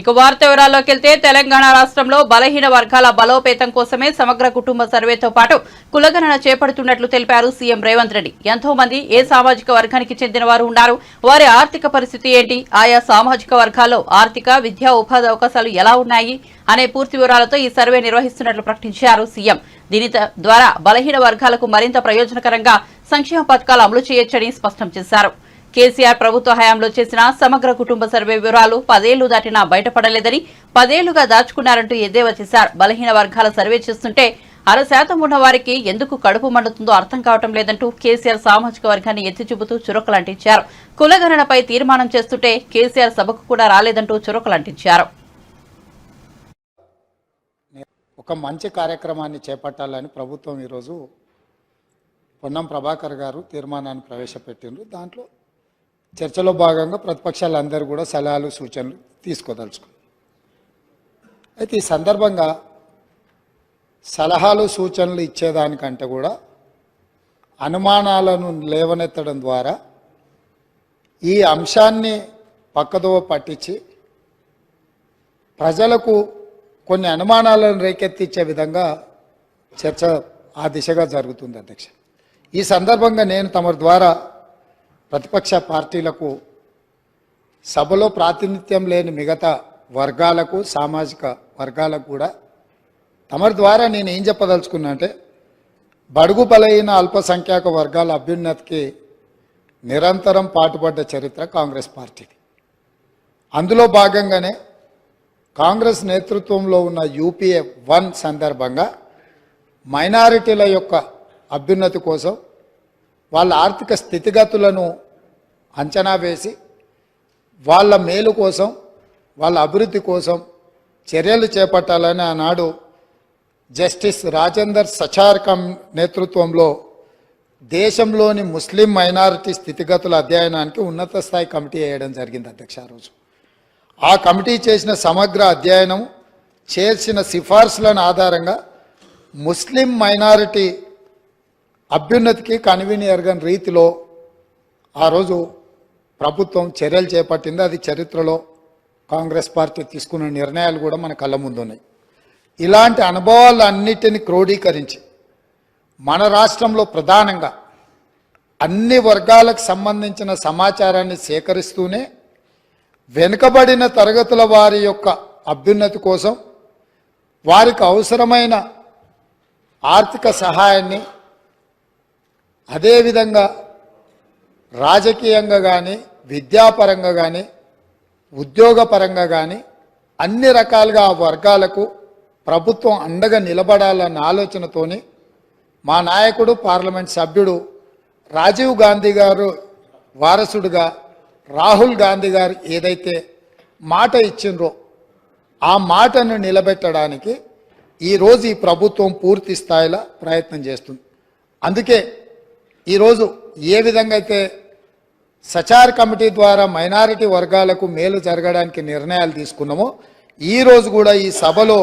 ఇక వార్త వివరాల్లోకి వెళ్తే తెలంగాణ రాష్ట్రంలో బలహీన వర్గాల బలోపేతం కోసమే సమగ్ర కుటుంబ సర్వేతో పాటు కులగణన చేపడుతున్నట్లు తెలిపారు సీఎం రేవంత్ రెడ్డి. ఎంతో మంది ఏ సామాజిక వర్గానికి చెందిన వారు ఉన్నారు, వారి ఆర్థిక పరిస్థితి ఏంటి, ఆయా సామాజిక వర్గాల్లో ఆర్థిక, విద్యా, ఉపాధి అవకాశాలు ఎలా ఉన్నాయి అనే పూర్తి వివరాలతో ఈ సర్వే నిర్వహిస్తున్నట్లు ప్రకటించారు సీఎం. దీని ద్వారా బలహీన వర్గాలకు మరింత ప్రయోజనకరంగా సంక్షేమ పథకాలు అమలు చేయొచ్చని స్పష్టం చేశారు. కేసీఆర్ ప్రభుత్వ హయాంలో చేసిన సమగ్ర కుటుంబ సర్వే వివరాలు 10 ఏళ్లు దాటినా బయటపడలేదని, 10 ఏళ్లుగా దాచుకున్నారంటూ ఎద్దేవా చేశారు. బలహీన వర్గాల సర్వే చేస్తుంటే 6% ఉన్న వారికి ఎందుకు కడుపు మండుతుందో అర్థం కావటం లేదంటూ కేసీఆర్ సామాజిక వర్గాన్ని ఎత్తి చూపుతూ చురకలంటించారు. కులగణనపై తీర్మానం చేస్తుంటే కేసీఆర్ సభకు కూడా రాలేదంటూ చురకలంటించారు. ఒక మంచి కార్యక్రమాన్ని చేపట్టాలని ప్రభుత్వం ఈరోజు పొన్నం ప్రభాకర్ గారు తీర్మానాన్ని ప్రవేశపెట్టిండ్రు. దాంట్లో చర్చలో భాగంగా ప్రతిపక్షాలందరూ కూడా సలహాలు సూచనలు తీసుకోదలుచుకున్నారు. అయితే ఈ సందర్భంగా సలహాలు సూచనలు ఇచ్చేదానికంటే కూడా అనుమానాలను లేవనెత్తడం ద్వారా ఈ అంశాన్ని పక్కదోవ పట్టించి ప్రజలకు కొన్ని అనుమానాలను రేకెత్తించే విధంగా చర్చ ఆ దిశగా జరుగుతుంది అధ్యక్ష. ఈ సందర్భంగా నేను తమ ద్వారా ప్రతిపక్ష పార్టీలకు, సభలో ప్రాతినిధ్యం లేని మిగతా వర్గాలకు, సామాజిక వర్గాలకు కూడా తమ ద్వారా నేను ఏం చెప్పదలుచుకున్నా అంటే, బడుగు బలైన అల్పసంఖ్యాక వర్గాల అభ్యున్నతికి నిరంతరం పాటుపడ్డ చరిత్ర కాంగ్రెస్ పార్టీది. అందులో భాగంగానే కాంగ్రెస్ నేతృత్వంలో ఉన్న యూపీఏ 1 సందర్భంగా మైనారిటీల యొక్క అభ్యున్నతి కోసం, వాళ్ళ ఆర్థిక స్థితిగతులను అంచనా వేసి వాళ్ళ మేలు కోసం, వాళ్ళ అభివృద్ధి కోసం చర్యలు చేపట్టాలని ఆనాడు జస్టిస్ రాజేందర్ సచార్ నేతృత్వంలో దేశంలోని ముస్లిం మైనారిటీ స్థితిగతుల అధ్యయనానికి ఉన్నత స్థాయి కమిటీ వేయడం జరిగింది అధ్యక్ష. ఆ రోజు ఆ కమిటీ చేసిన సమగ్ర అధ్యయనం, చేసిన సిఫార్సులను ఆధారంగా ముస్లిం మైనారిటీ అభ్యున్నతికి కన్వీనియర్గా రీతిలో ఆ రోజు ప్రభుత్వం చర్యలు చేపట్టింది. అది చరిత్రలో కాంగ్రెస్ పార్టీ తీసుకున్న నిర్ణయాలు కూడా మన కళ్ళ ముందు ఉన్నాయి. ఇలాంటి అనుభవాలన్నిటిని క్రోడీకరించి మన రాష్ట్రంలో ప్రధానంగా అన్ని వర్గాలకు సంబంధించిన సమాచారాన్ని సేకరిస్తూనే వెనుకబడిన తరగతుల వారి యొక్క అభ్యున్నతి కోసం వారికి అవసరమైన ఆర్థిక సహాయాన్ని, అదేవిధంగా రాజకీయంగా కానీ, విద్యాపరంగా కానీ, ఉద్యోగపరంగా కానీ అన్ని రకాలుగా ఆ వర్గాలకు ప్రభుత్వం అండగా నిలబడాలన్న ఆలోచనతోని మా నాయకుడు, పార్లమెంట్ సభ్యుడు రాజీవ్ గాంధీ గారు వారసుడుగా రాహుల్ గాంధీ గారు ఏదైతే మాట ఇచ్చిండ్రో ఆ మాటను నిలబెట్టడానికి ఈరోజు ఈ ప్రభుత్వం పూర్తి స్థాయిలో ప్రయత్నం చేస్తుంది. అందుకే ఈరోజు ఏ విధంగా అయితే సచార్ కమిటీ ద్వారా మైనారిటీ వర్గాలకు మేలు జరగడానికి నిర్ణయాలు తీసుకున్నామో, ఈరోజు కూడా ఈ సభలో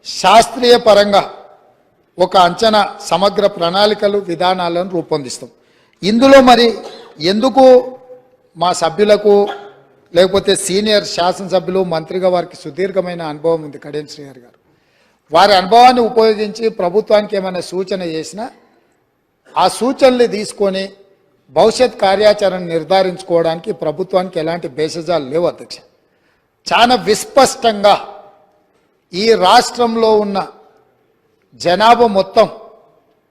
శాస్త్రీయ పరంగా ఒక అంచనా, సమగ్ర ప్రణాళికలు, విధానాలను రూపొందిస్తాం. ఇందులో మరి ఎందుకు మా సభ్యులకు, లేకపోతే సీనియర్ శాసనసభ్యులు, మంత్రిగా వారికి సుదీర్ఘమైన అనుభవం ఉంది కడియం శ్రీహరి గారు, వారి అనుభవాన్ని ఉపయోగించి ప్రభుత్వానికి ఏమైనా సూచన చేసినా ఆ సూచనలు తీసుకొని భవిష్యత్ కార్యాచరణ నిర్ధారించుకోవడానికి ప్రభుత్వానికి ఎలాంటి భేషజాలు లేవు అధ్యక్ష. చాలా విస్పష్టంగా ఈ రాష్ట్రంలో ఉన్న జనాభా మొత్తం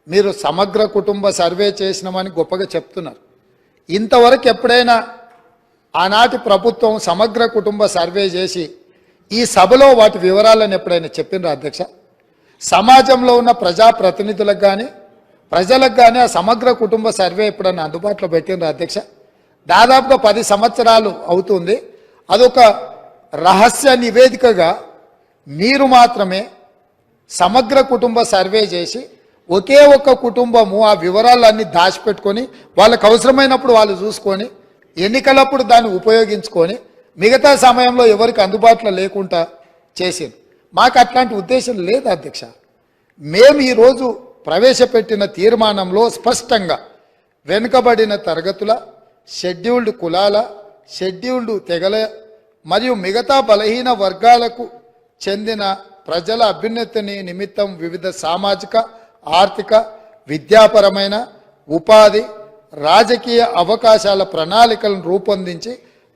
మీరు సమగ్ర కుటుంబ సర్వే చేసినామని గొప్పగా చెప్తున్నారు. ఇంతవరకు ఎప్పుడైనా ఆనాటి ప్రభుత్వం సమగ్ర కుటుంబ సర్వే చేసి ఈ సభలో వాటి వివరాలను ఎప్పుడైనా చెప్పినరా అధ్యక్ష? సమాజంలో ఉన్న ప్రజాప్రతినిధులకు కానీ, ప్రజలకు కానీ ఆ సమగ్ర కుటుంబ సర్వే ఎప్పుడైనా అందుబాటులో పెట్టినరా అధ్యక్ష? దాదాపుగా 10 సంవత్సరాలు అవుతుంది. అదొక రహస్య నివేదికగా మీరు మాత్రమే సమగ్ర కుటుంబ సర్వే చేసి ఒకే ఒక్క కుటుంబము ఆ వివరాలన్నీ దాచిపెట్టుకొని వాళ్ళకు అవసరమైనప్పుడు వాళ్ళు చూసుకొని ఎన్నికలప్పుడు దాన్ని ఉపయోగించుకొని మిగతా సమయంలో ఎవరికి అందుబాటులో లేకుండా చేసింది. మాకు అట్లాంటి ఉద్దేశం లేదు అధ్యక్ష. మేము ఈరోజు ప్రవేశపెట్టిన తీర్మానంలో స్పష్టంగా వెనుకబడిన తరగతుల, షెడ్యూల్డ్ కులాల, షెడ్యూల్డ్ తెగల మరియు మిగతా బలహీన వర్గాలకు చెందిన ప్రజల అభ్యున్నతిని నిమిత్తం వివిధ సామాజిక ఆర్థిక విద్యాపరమైన ఉపాధి రాజకీయ అవకాశాల ప్రణాళికలను రూపొందించి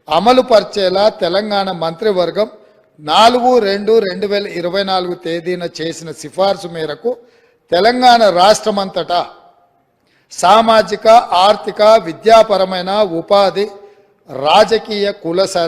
అమలు పరిచేలా తెలంగాణ మంత్రివర్గం 4/2/2024 తేదీన చేసిన సిఫార్సు మేరకు తెలంగాణ రాష్ట్రమంతటా సామాజిక ఆర్థిక విద్యాపరమైన ఉపాధి రాజకీయ కుల సర్వే